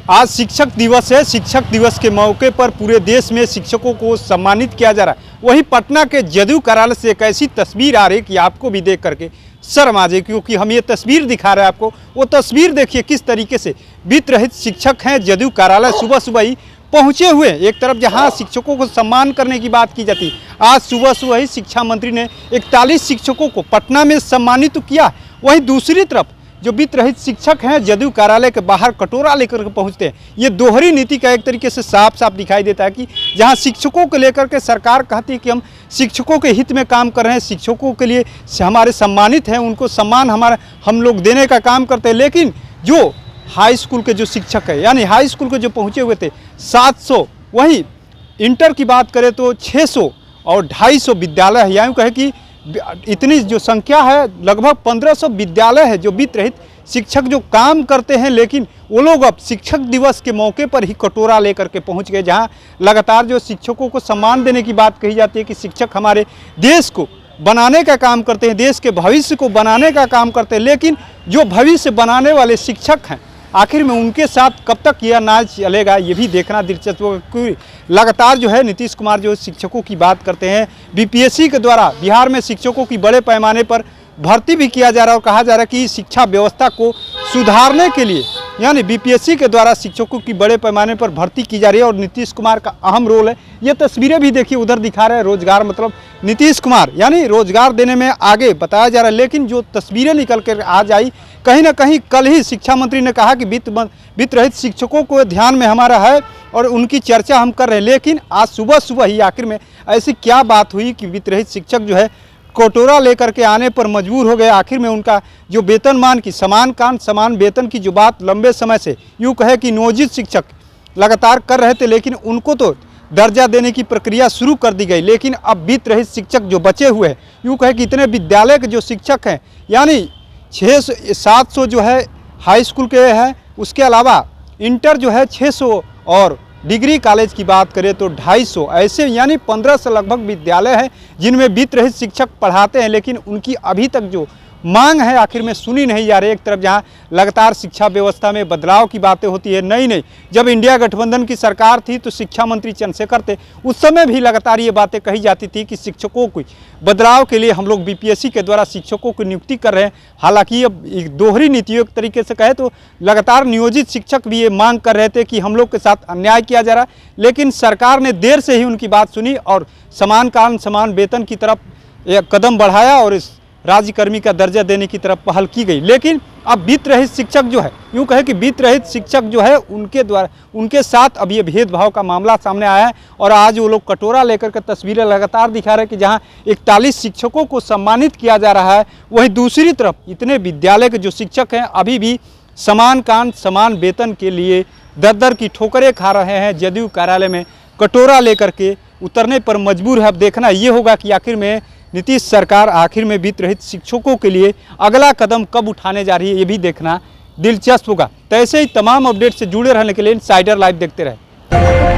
आज शिक्षक दिवस है। शिक्षक दिवस के मौके पर पूरे देश में शिक्षकों को सम्मानित किया जा रहा है। वहीं पटना के जदयू कार्यालय से एक ऐसी तस्वीर आ रही है कि आपको भी देख करके शर्म आ जाए, क्योंकि हम ये तस्वीर दिखा रहे हैं आपको। वो तस्वीर देखिए किस तरीके से वित्त रहित शिक्षक हैं जदयू कार्यालय सुबह सुबह ही पहुंचे हुए। एक तरफ जहां शिक्षकों को सम्मान करने की बात की जाती, आज सुबह सुबह ही शिक्षा मंत्री ने 41 शिक्षकों को पटना में सम्मानित किया। वहीं दूसरी तरफ जो वित्त रहित शिक्षक हैं जदयू कार्यालय के बाहर कटोरा लेकर के पहुंचते हैं। ये दोहरी नीति का एक तरीके से साफ साफ दिखाई देता है कि जहां शिक्षकों को लेकर के सरकार कहती है कि हम शिक्षकों के हित में काम कर रहे हैं, शिक्षकों के लिए हमारे सम्मानित हैं, उनको सम्मान हम लोग देने का काम करते हैं, लेकिन जो हाई स्कूल के जो शिक्षक है यानी हाई स्कूल के जो पहुँचे हुए थे 700, वहीं इंटर की बात करें तो 600 और 250 विद्यालय है। यानी कहे कि इतनी जो संख्या है लगभग 1500 विद्यालय है जो वित्त रहित शिक्षक जो काम करते हैं, लेकिन वो लोग अब शिक्षक दिवस के मौके पर ही कटोरा लेकर के पहुंच गए। जहां लगातार जो शिक्षकों को सम्मान देने की बात कही जाती है कि शिक्षक हमारे देश को बनाने का काम करते हैं, देश के भविष्य को बनाने का काम करते हैं, लेकिन जो भविष्य बनाने वाले शिक्षक हैं आखिर में उनके साथ कब तक यह नाज चलेगा, ये भी देखना दिलचस्प होगा। क्योंकि लगातार जो है नीतीश कुमार जो शिक्षकों की बात करते हैं, बीपीएससी के द्वारा बिहार में शिक्षकों की बड़े पैमाने पर भर्ती भी किया जा रहा है और कहा जा रहा है कि शिक्षा व्यवस्था को सुधारने के लिए यानी बीपीएससी के द्वारा शिक्षकों की बड़े पैमाने पर भर्ती की जा रही है और नीतीश कुमार का अहम रोल है। ये तस्वीरें भी देखिए उधर दिखा रहे हैं रोजगार, मतलब नीतीश कुमार यानी रोजगार देने में आगे बताया जा रहा है। लेकिन जो तस्वीरें निकल कर आज आई, कहीं ना कहीं कल ही शिक्षा मंत्री ने कहा कि वित्त रहित शिक्षकों को ध्यान में हमारा है और उनकी चर्चा हम कर रहे हैं, लेकिन आज सुबह सुबह ही आखिर में ऐसी क्या बात हुई कि वित्त रहित शिक्षक जो है कटोरा लेकर के आने पर मजबूर हो गए। आखिर में उनका जो वेतनमान की समान वेतन की जो बात लंबे समय से यूँ कहे कि नियोजित शिक्षक लगातार कर रहे थे, लेकिन उनको तो दर्जा देने की प्रक्रिया शुरू कर दी गई। लेकिन अब वित्त रहित शिक्षक जो बचे हुए हैं, यूँ कहे कि इतने विद्यालय के जो शिक्षक हैं यानी 700 जो है हाई स्कूल के हैं, उसके अलावा इंटर जो है 600 और डिग्री कॉलेज की बात करें तो 250, ऐसे यानी 1500 लगभग विद्यालय हैं जिनमें वित्त रहित शिक्षक पढ़ाते हैं, लेकिन उनकी अभी तक जो मांग है आखिर में सुनी नहीं जा रही। एक तरफ जहां लगातार शिक्षा व्यवस्था में बदलाव की बातें होती है, नई जब इंडिया गठबंधन की सरकार थी तो शिक्षा मंत्री चंद्रशेखर थे, उस समय भी लगातार ये बातें कही जाती थी कि शिक्षकों को बदलाव के लिए हम लोग बीपीएससी के द्वारा शिक्षकों की नियुक्ति कर रहे हैं। हालांकि अब एक दोहरी नीतियों के तरीके से कहे तो लगातार नियोजित शिक्षक भी ये मांग कर रहे थे कि हम लोग के साथ अन्याय किया जा रहा है, लेकिन सरकार ने देर से ही उनकी बात सुनी और समान वेतन की तरफ एक कदम बढ़ाया और इस राज्यकर्मी का दर्जा देने की तरफ पहल की गई। लेकिन अब वित्त रहित शिक्षक जो है, यूँ कहे कि वित्त रहित शिक्षक जो है उनके साथ अब ये भेदभाव का मामला सामने आया है और आज वो लोग कटोरा लेकर के तस्वीरें लगातार दिखा रहे हैं कि जहां 41 शिक्षकों को सम्मानित किया जा रहा है, वहीं दूसरी तरफ इतने विद्यालय के जो शिक्षक हैं अभी भी समान वेतन के लिए दर की ठोकरें खा रहे हैं। जदयू कार्यालय में कटोरा लेकर के उतरने पर मजबूर है। अब देखना ये होगा कि आखिर में नीतीश सरकार आखिर में वित्त रहित शिक्षकों के लिए अगला कदम कब उठाने जा रही है, ये भी देखना दिलचस्प होगा। तो ऐसे ही तमाम अपडेट से जुड़े रहने के लिए इनसाइडर लाइव देखते रहें।